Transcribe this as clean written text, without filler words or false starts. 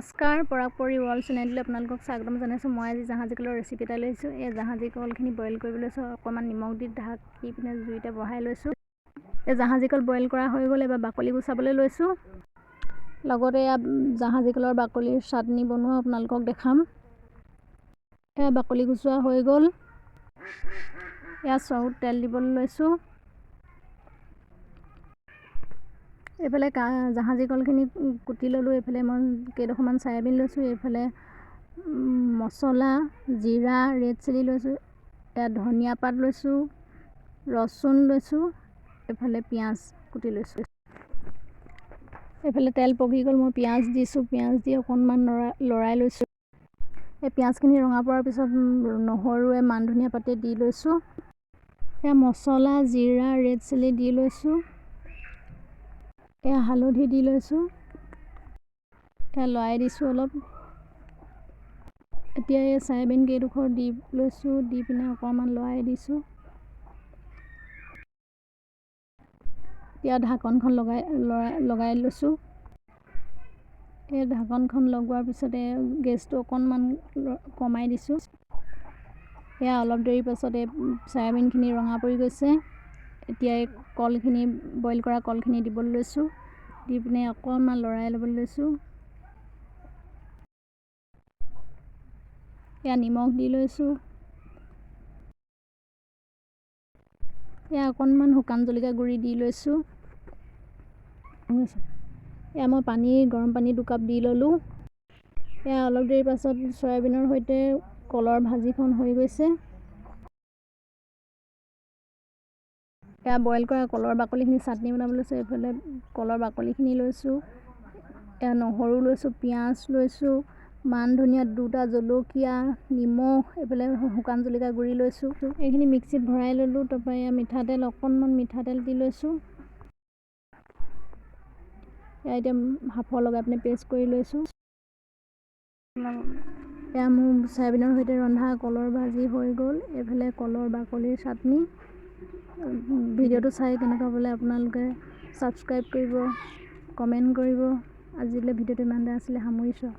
নমস্কাৰ, পৰাগপৰি ৱৰ্ল্ড চেনেললৈ আপোনালোকক স্বাগতম জনাইছোঁ। মই আজি জাহাজী কলৰ ৰেচিপি এটা লৈছোঁ। এই জাহাজী কলখিনি বইল কৰিব লৈছোঁ। অকণমান নিমখ দি ঢাকি পিনে জুইতে বহাই লৈছোঁ। এই জাহাজী কল বইল কৰা হৈ গ'ল। এবাৰ বাকলি গুচাবলৈ লৈছোঁ। লগতে জাহাজী কলৰ বাকলিৰ চাটনি বনোৱা আপোনালোকক দেখাম। এয়া বাকলি গুচোৱা হৈ গ'ল। এয়া চৰুত তেল দিবলৈ লৈছোঁ। এইফালে জাহাজী কলখিনি কুটি ল'লোঁ। এইফালে মই কেইডোখৰমান চয়াবিন লৈছোঁ। এইফালে মছলা, জিৰা, ৰেড চিলি লৈছোঁ। ইয়াত ধনিয়া পাত লৈছোঁ, ৰচুন লৈছোঁ। এইফালে পিঁয়াজ কুটি লৈছোঁ। এইফালে তেল পকি গ'ল, মই পিঁয়াজ দিছোঁ। পিঁয়াজ দি অকণমান লৰাই লৈছোঁ। এই পিঁয়াজখিনি ৰঙা পৰাৰ পিছত নহৰুৱে মান ধনিয়া পাতে দি লৈছোঁ। এয়া মছলা, জিৰা, ৰেড চিলি দি লৈছোঁ। এয়া হালধি দি লৈছোঁ। এয়া লৰাই দিছোঁ অলপ। এতিয়া এই চয়াবিন কেইডোখৰ দি লৈছোঁ। দি পিনে অকণমান লৰাই দিছোঁ। এতিয়া ঢাকনখন লগাই লৈছোঁ। এই ঢাকনখন লগোৱাৰ পিছতে গেছটো অকণমান কমাই দিছোঁ। এয়া অলপ দেৰি পাছতে চয়াবিনখিনি ৰঙা পৰি গৈছে। এতিয়া এই কলখিনি বইল কৰা কলখিনি দিবলৈ লৈছোঁ। দি পিনে অকণমান লৰাই ল'বলৈ লৈছোঁ। এয়া নিমখ দি লৈছোঁ। এয়া অকণমান শুকান জলকীয়া গুড়ি দি লৈছোঁ। এয়া মই গৰম পানী 2 কাপ দি ল'লোঁ। এয়া অলপ দেৰি পাছত চয়াবিনৰ সৈতে কলৰ ভাজিখন হৈ গৈছে। এয়া বইল কৰা কলৰ বাকলিখিনি চাটনি বনাবলৈ লৈছোঁ। এইফালে কলৰ বাকলিখিনি লৈছোঁ। এয়া নহৰু লৈছোঁ, পিঁয়াজ লৈছোঁ, মান ধনিয়া, 2টা জলকীয়া, নিমখ, এইফালে শুকান জলকীয়া গুড়ি লৈছোঁ। এইখিনি মিক্সিত ভৰাই ল'লোঁ। তাৰপৰা এয়া মিঠাতেল, অকণমান মিঠাতেল দি লৈছোঁ। এয়া এতিয়া হাফৰ লগাই পিনে পেষ্ট কৰি লৈছোঁ। এয়া মোৰ চয়াবিনৰ সৈতে ৰন্ধা কলৰ ভাজি হৈ গ'ল। এইফালে কলৰ বাকলিৰ চাটনি। ভিডিঅ'টো চাই কেনেকুৱা পালে আপোনালোকে ছাবস্ক্ৰাইব কৰিব, কমেণ্ট কৰিব। আজিলৈ ভিডিঅ'টো ইমানতে আছিলে, সামৰিছোঁ।